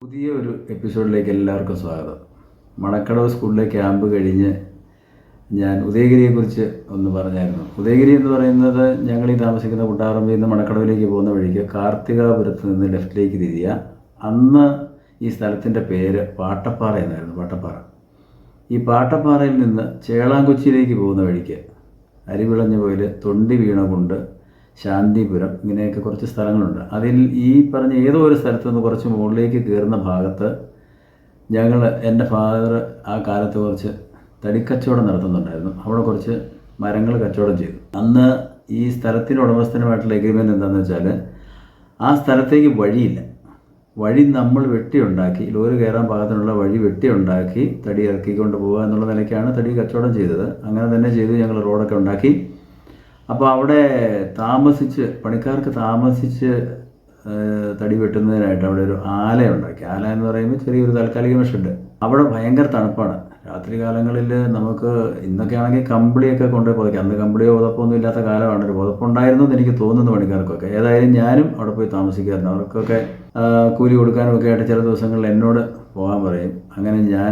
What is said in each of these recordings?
പുതിയ ഒരു എപ്പിസോഡിലേക്ക് എല്ലാവർക്കും സ്വാഗതം. മണക്കടവ് സ്കൂളിലെ ക്യാമ്പ് കഴിഞ്ഞ് ഞാൻ ഉദയഗിരിയെക്കുറിച്ച് ഒന്ന് പറഞ്ഞായിരുന്നു. ഉദയഗിരി എന്ന് പറയുന്നത് ഞങ്ങൾ ഈ താമസിക്കുന്ന കുട്ടാറമ്പിൽ നിന്ന് മണക്കടവിലേക്ക് പോകുന്ന വഴിക്ക് കാർത്തികാപുരത്ത് നിന്ന് ലെഫ്റ്റിലേക്ക് തിരിയുക. അന്ന് ഈ സ്ഥലത്തിൻ്റെ പേര് പാട്ടപ്പാറ എന്നായിരുന്നു. പാട്ടപ്പാറ. ഈ പാട്ടപ്പാറയിൽ നിന്ന് ചേളാംകൊച്ചിയിലേക്ക് പോകുന്ന വഴിക്ക് അരിവിളഞ്ഞ പോയിൽ തൊണ്ടി വീണകുണ്ട്, ശാന്തിപുരം, ഇങ്ങനെയൊക്കെ കുറച്ച് സ്ഥലങ്ങളുണ്ട്. അതിൽ ഈ പറഞ്ഞ ഏതോ ഒരു സ്ഥലത്ത് നിന്ന് കുറച്ച് മുകളിലേക്ക് കയറുന്ന ഭാഗത്ത് എൻ്റെ ഫാദർ ആ കാലത്ത് കുറച്ച് തടിക്കച്ചവടം നടത്തുന്നുണ്ടായിരുന്നു. അവിടെ കുറച്ച് മരങ്ങൾ കച്ചവടം ചെയ്തു. അന്ന് ഈ സ്ഥലത്തിൻ്റെ ഉടമസ്ഥനുമായിട്ടുള്ള എഗ്രിമെൻ്റ് എന്താണെന്ന് വെച്ചാൽ ആ സ്ഥലത്തേക്ക് വഴിയില്ല. വഴി നമ്മൾ വെട്ടിയുണ്ടാക്കി, ലോറി കയറാൻ പാകത്തിനുള്ള വഴി വെട്ടിയുണ്ടാക്കി തടി ഇറക്കിക്കൊണ്ട് പോകുക എന്നുള്ള നിലയ്ക്കാണ് തടി കച്ചവടം ചെയ്തത്. അങ്ങനെ തന്നെ ചെയ്ത് ഞങ്ങൾ റോഡൊക്കെ ഉണ്ടാക്കി. അപ്പോൾ അവിടെ പണിക്കാർക്ക് താമസിച്ച് തടി വെട്ടുന്നതിനായിട്ട് അവിടെ ഒരു ആല ഉണ്ടാക്കി. ആല എന്ന് പറയുമ്പോൾ ചെറിയൊരു താൽക്കാലിക ഷെഡ്. അവിടെ ഭയങ്കര തണുപ്പാണ്. രാത്രി കാലങ്ങളിൽ നമുക്ക് ഇന്നൊക്കെ ആണെങ്കിൽ കമ്പിളിയൊക്കെ കൊണ്ടുപോയി പുതയ്ക്കാം. അന്ന് കമ്പിളിയോ പുതപ്പൊന്നും ഇല്ലാത്ത കാലമാണ്. ഒരു പുതപ്പുണ്ടായിരുന്നു എന്ന് എനിക്ക് തോന്നുന്നു പണിക്കാർക്കൊക്കെ. ഏതായാലും ഞാനും അവിടെ പോയി താമസിക്കാറുണ്ട്. അവർക്കൊക്കെ കൂലി കൊടുക്കാനും ഒക്കെ ആയിട്ട് ചില ദിവസങ്ങളിൽ എന്നോട് പോകാൻ പറയും. അങ്ങനെ ഞാൻ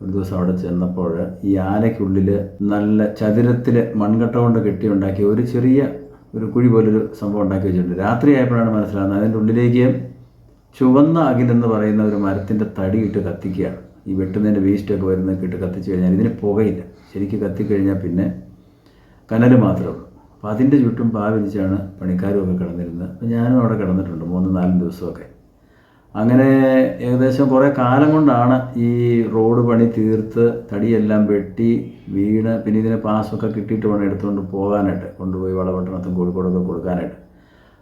ഒരു ദിവസം അവിടെ ചെന്നപ്പോൾ ഈ ആലയ്ക്കുള്ളിൽ നല്ല ചതുരത്തിൽ മൺകട്ട കൊണ്ട് കെട്ടിയുണ്ടാക്കി ഒരു ചെറിയ ഒരു കുഴി പോലൊരു സംഭവം ഉണ്ടാക്കി വെച്ചിട്ടുണ്ട്. രാത്രി ആയപ്പോഴാണ് മനസ്സിലാകുന്നത് അതിൻ്റെ ഉള്ളിലേക്ക് ചുവന്ന അകിലെന്ന് പറയുന്ന ഒരു മരത്തിൻ്റെ തടി ഇട്ട് കത്തിക്കുകയാണ്. ഈ വെട്ടുന്നതിൻ്റെ വേസ്റ്റൊക്കെ വരുന്നതൊക്കെ ഇട്ട് കത്തിച്ച് കഴിഞ്ഞാൽ ഇതിന് പുകയില്ല. ശരിക്കും കത്തിക്കഴിഞ്ഞാൽ പിന്നെ കനൽ മാത്രമേ ഉള്ളൂ. അപ്പോൾ അതിൻ്റെ ചുറ്റും വിരിച്ചാണ് പണിക്കാരും ഒക്കെ കിടന്നിരുന്നത്. അപ്പോൾ ഞാനും അവിടെ കിടന്നിട്ടുണ്ട് 3-4 ദിവസമൊക്കെ. അങ്ങനെ ഏകദേശം കുറേ കാലം കൊണ്ടാണ് ഈ റോഡ് പണി തീർത്ത് തടിയെല്ലാം വെട്ടി വീണ് പിന്നെ ഇതിന് പാസ്സൊക്കെ കിട്ടിയിട്ട് വേണം എടുത്തുകൊണ്ട് പോകാനായിട്ട്, കൊണ്ടുപോയി വളപട്ടണത്തും കോഴിക്കോടൊക്കെ കൊടുക്കാനായിട്ട്.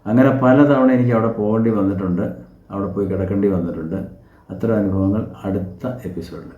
അങ്ങനെ പലതവണ എനിക്ക് അവിടെ പോകേണ്ടി വന്നിട്ടുണ്ട്, അവിടെ പോയി കിടക്കേണ്ടി വന്നിട്ടുണ്ട്. അത്തരം അനുഭവങ്ങൾ അടുത്ത എപ്പിസോഡിൽ.